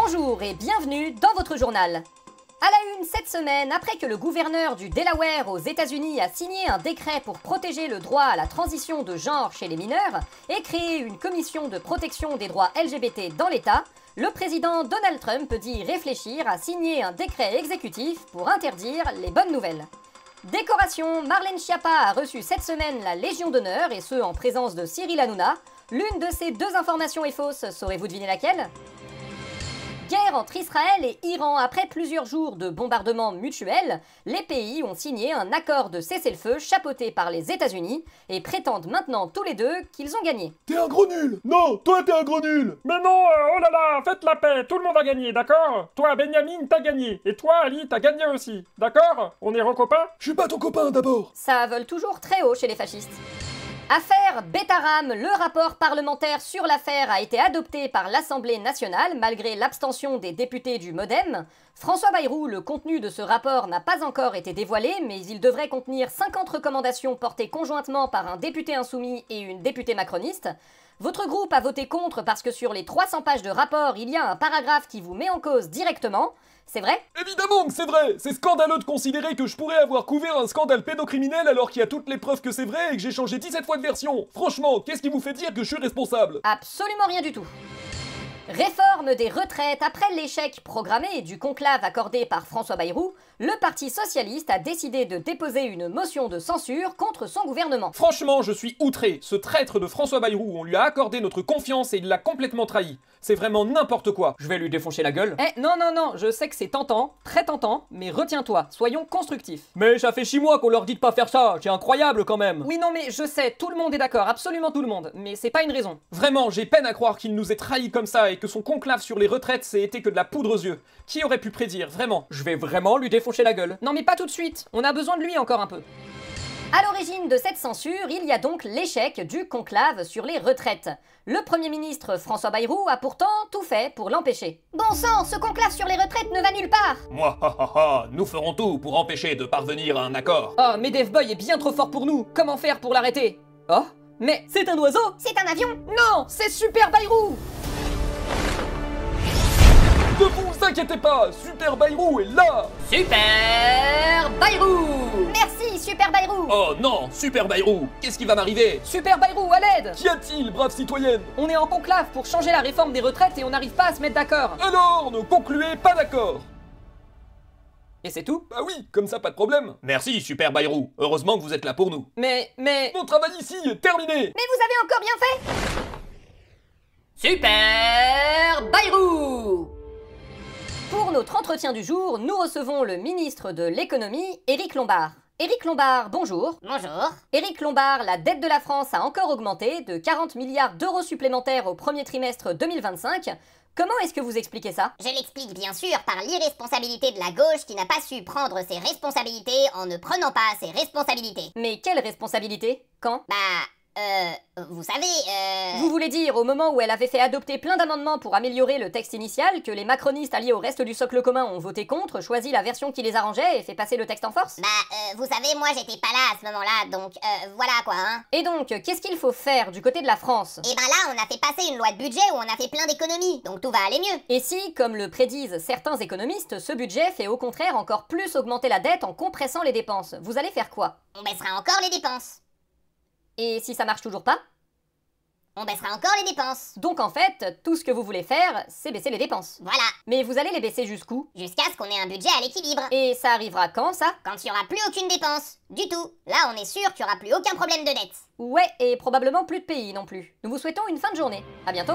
Bonjour et bienvenue dans votre journal. À la une cette semaine, après que le gouverneur du Delaware aux États-Unis a signé un décret pour protéger le droit à la transition de genre chez les mineurs et créer une commission de protection des droits LGBT dans l'État, le président Donald Trump dit réfléchir à signer un décret exécutif pour interdire les bonnes nouvelles. Décoration, Marlène Schiappa a reçu cette semaine la Légion d'honneur et ce en présence de Cyril Hanouna. L'une de ces deux informations est fausse, saurez-vous deviner laquelle ? Guerre entre Israël et Iran. Après plusieurs jours de bombardements mutuels, les pays ont signé un accord de cessez-le-feu chapeauté par les États-Unis et prétendent maintenant tous les deux qu'ils ont gagné. T'es un gros nul! Non, toi t'es un gros nul! Mais non, oh là là, faites la paix, tout le monde a gagné, d'accord? Toi, Benjamin, t'as gagné, et toi, Ali, t'as gagné aussi, d'accord? On est recopains? Je suis pas ton copain d'abord! Ça vole toujours très haut chez les fascistes. Affaire Betaram, le rapport parlementaire sur l'affaire a été adopté par l'Assemblée nationale malgré l'abstention des députés du MoDem. François Bayrou, le contenu de ce rapport n'a pas encore été dévoilé, mais il devrait contenir 50 recommandations portées conjointement par un député insoumis et une députée macroniste. Votre groupe a voté contre parce que sur les 300 pages de rapport, il y a un paragraphe qui vous met en cause directement. C'est vrai ? Évidemment que c'est vrai! C'est scandaleux de considérer que je pourrais avoir couvert un scandale pédocriminel alors qu'il y a toutes les preuves que c'est vrai et que j'ai changé 17 fois de version! Franchement, qu'est-ce qui vous fait dire que je suis responsable? Absolument rien du tout. Réforme des retraites. Après l'échec programmé du conclave accordé par François Bayrou, le Parti socialiste a décidé de déposer une motion de censure contre son gouvernement. Franchement, je suis outré. Ce traître de François Bayrou, on lui a accordé notre confiance et il l'a complètement trahi. C'est vraiment n'importe quoi. Je vais lui défoncer la gueule. Non, je sais que c'est tentant, très tentant, mais retiens-toi, soyons constructifs. Mais ça fait 6 mois qu'on leur dit de pas faire ça, c'est incroyable quand même. Oui, non, mais je sais, tout le monde est d'accord, absolument tout le monde, mais c'est pas une raison. Vraiment, j'ai peine à croire qu'il nous ait trahis comme ça et que son conclave sur les retraites c'est été que de la poudre aux yeux. Qui aurait pu prédire, vraiment? Je vais vraiment lui défoncer la gueule. Non mais pas tout de suite, on a besoin de lui encore un peu. À l'origine de cette censure, il y a donc l'échec du conclave sur les retraites. Le Premier ministre François Bayrou a pourtant tout fait pour l'empêcher. Bon sang, ce conclave sur les retraites ne va nulle part! Moi, nous ferons tout pour empêcher de parvenir à un accord. Oh, Medevboy est bien trop fort pour nous, comment faire pour l'arrêter? Oh, mais c'est un oiseau? C'est un avion! Non, c'est Super Bayrou! Ne vous inquiétez pas, Super Bayrou est là! Super Bayrou! Merci, Super Bayrou! Oh non, Super Bayrou, qu'est-ce qui va m'arriver? Super Bayrou, à l'aide! Qu'y a-t-il, brave citoyenne? On est en conclave pour changer la réforme des retraites et on n'arrive pas à se mettre d'accord. Alors, ne concluez pas d'accord! Et c'est tout? Bah oui, comme ça pas de problème. Merci, Super Bayrou, heureusement que vous êtes là pour nous. Mais... Mon travail ici est terminé! Mais vous avez encore bien fait! Super Bayrou! Pour notre entretien du jour, nous recevons le ministre de l'économie, Éric Lombard. Éric Lombard, bonjour. Bonjour. Éric Lombard, la dette de la France a encore augmenté de 40 milliards d'euros supplémentaires au premier trimestre 2025. Comment est-ce que vous expliquez ça? Je l'explique bien sûr par l'irresponsabilité de la gauche qui n'a pas su prendre ses responsabilités en ne prenant pas ses responsabilités. Mais quelle responsabilité? Quand? Vous savez, Vous voulez dire au moment où elle avait fait adopter plein d'amendements pour améliorer le texte initial, que les macronistes alliés au reste du socle commun ont voté contre, choisi la version qui les arrangeait et fait passer le texte en force? vous savez, moi j'étais pas là à ce moment-là, donc voilà quoi, hein. Et donc, qu'est-ce qu'il faut faire du côté de la France? Et ben là, on a fait passer une loi de budget où on a fait plein d'économies, donc tout va aller mieux. Et si, comme le prédisent certains économistes, ce budget fait au contraire encore plus augmenter la dette en compressant les dépenses, vous allez faire quoi? On baissera encore les dépenses. Et si ça marche toujours pas? On baissera encore les dépenses. Donc en fait, tout ce que vous voulez faire, c'est baisser les dépenses. Voilà. Mais vous allez les baisser jusqu'où? Jusqu'à ce qu'on ait un budget à l'équilibre. Et ça arrivera quand, ça? Quand il y aura plus aucune dépense. Du tout. Là, on est sûr qu'il y aura plus aucun problème de dette. Ouais, et probablement plus de pays non plus. Nous vous souhaitons une fin de journée. À bientôt.